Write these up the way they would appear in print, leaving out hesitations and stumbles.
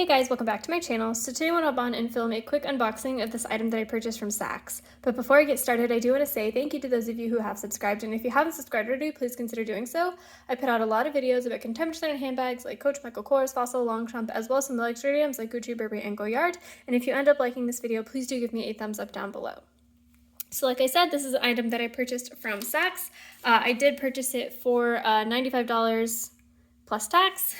Hey guys, welcome back to my channel. So today I want to hop on and film a quick unboxing of this item that I purchased from Saks. But before I get started, I do want to say thank you to those of you who have subscribed, and if you haven't subscribed already, please consider doing so. I put out a lot of videos about contemporary design handbags like Coach, Michael Kors, Fossil, Longchamp, as well as some luxury items like Gucci, Burberry, and Goyard. And if you end up liking this video, please do give me a thumbs up down below. So like I said, this is an item that I purchased from Saks. I did purchase it for $95 plus tax.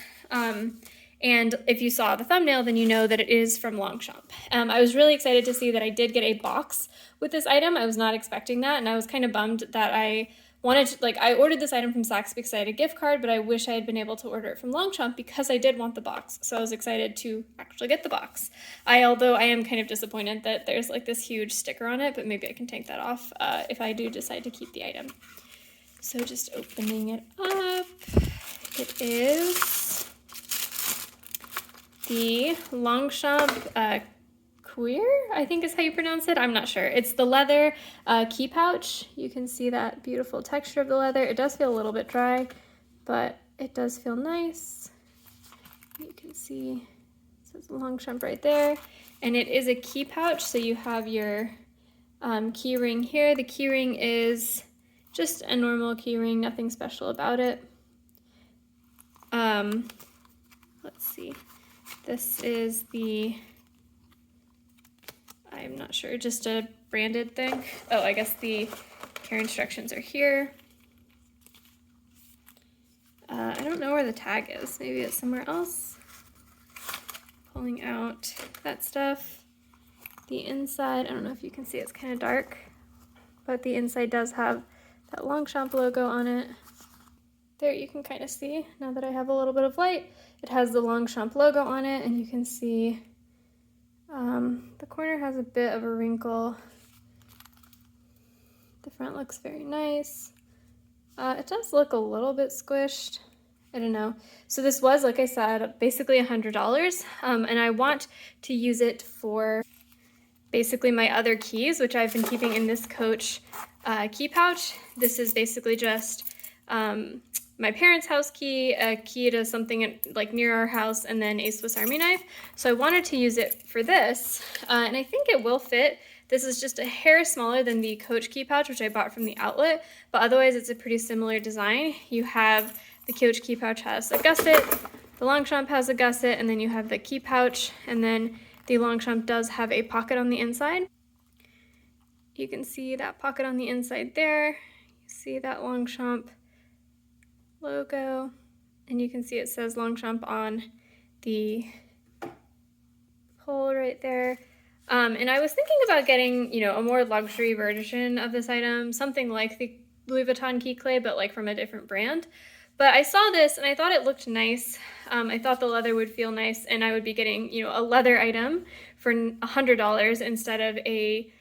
And if you saw the thumbnail, then you know that it is from Longchamp. I was really excited to see that I did get a box with this item. I was not expecting that, and I was kind of bummed that I wanted to, I ordered this item from Saks because I had a gift card, but I wish I had been able to order it from Longchamp because I did want the box. So I was excited to actually get the box. Although I am kind of disappointed that there's like this huge sticker on it, but maybe I can take that off if I do decide to keep the item. So just opening it up, it is the Longchamp Cuir, I think is how you pronounce it. I'm not sure. It's the leather key pouch. You can see that beautiful texture of the leather. It does feel a little bit dry, but it does feel nice. You can see it says Longchamp right there. And it is a key pouch, so you have your key ring here. The key ring is just a normal key ring, nothing special about it. Let's see. This is the, I'm not sure, just a branded thing. Oh, I guess the care instructions are here. I don't know where the tag is. Maybe it's somewhere else. Pulling out that stuff. The inside, I don't know if you can see, it's kind of dark, but the inside does have that Longchamp logo on it. There you can kind of see, now that I have a little bit of light, it has the Longchamp logo on it, and you can see the corner has a bit of a wrinkle. The front looks very nice. It does look a little bit squished. I don't know. So this was, like I said, basically $100, and I want to use it for basically my other keys, which I've been keeping in this Coach key pouch. This is basically just my parents' house key, a key to something like near our house, and then a Swiss Army knife. So I wanted to use it for this, and I think it will fit. This is just a hair smaller than the Coach key pouch, which I bought from the outlet, but otherwise it's a pretty similar design. You have the Coach key pouch has a gusset, the Longchamp has a gusset, and then you have the key pouch, and then the Longchamp does have a pocket on the inside. You can see that pocket on the inside there. You see that Longchamp logo, and you can see it says Longchamp on the pole right there. And I was thinking about getting, a more luxury version of this item, something like the Louis Vuitton Key Cles, but like from a different brand. But I saw this and I thought it looked nice. I thought the leather would feel nice, and I would be getting, a leather item for $100 instead of a,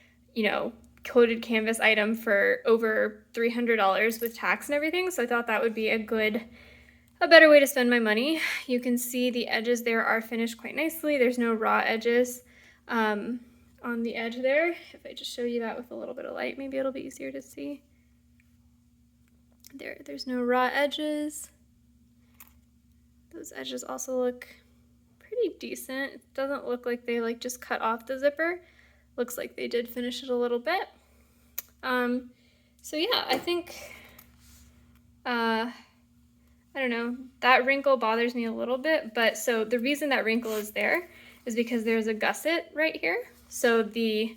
coated canvas item for over $300 with tax and everything. So I thought that would be a better way to spend my money. You can see the edges there are finished quite nicely. There's no raw edges on the edge there. If I just show you that with a little bit of light, maybe it'll be easier to see. There's no raw edges. Those edges also look pretty decent. It doesn't look like they just cut off the zipper. Looks like they did finish it a little bit. So yeah, I think, I don't know, that wrinkle bothers me a little bit, but so the reason that wrinkle is there is because there's a gusset right here. So the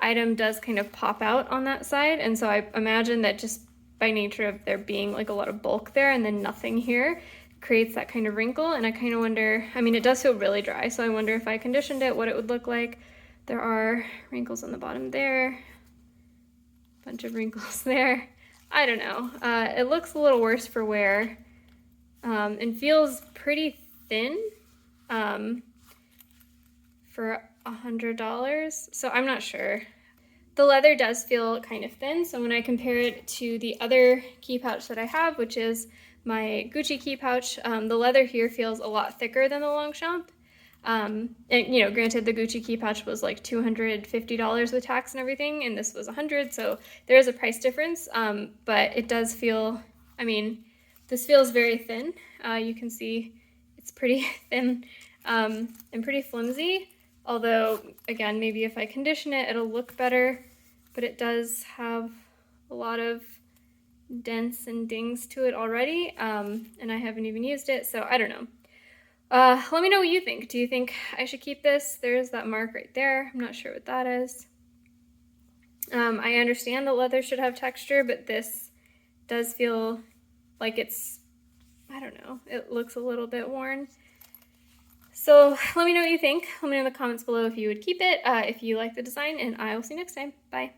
item does kind of pop out on that side, and so I imagine that just by nature of there being like a lot of bulk there and then nothing here creates that kind of wrinkle. And I kind of wonder, I mean, it does feel really dry, so I wonder if I conditioned it, what it would look like. There are wrinkles on the bottom there, a bunch of wrinkles there. I don't know. It looks a little worse for wear and feels pretty thin for $100. So I'm not sure. The leather does feel kind of thin, so when I compare it to the other key pouch that I have, which is my Gucci key pouch, the leather here feels a lot thicker than the Longchamp. And granted, the Gucci key pouch was like $250 with tax and everything, and this was $100, so there is a price difference, but it does feel, this feels very thin. You can see it's pretty thin and pretty flimsy. Although, again, maybe if I condition it, it'll look better. But it does have a lot of dents and dings to it already, and I haven't even used it, so I don't know. Let me know what you think. Do you think I should keep this? There's that mark right there. I'm not sure what that is. I understand that leather should have texture, but this does feel like it's, I don't know, it looks a little bit worn. So let me know what you think. Let me know in the comments below if you would keep it, if you like the design, and I will see you next time. Bye.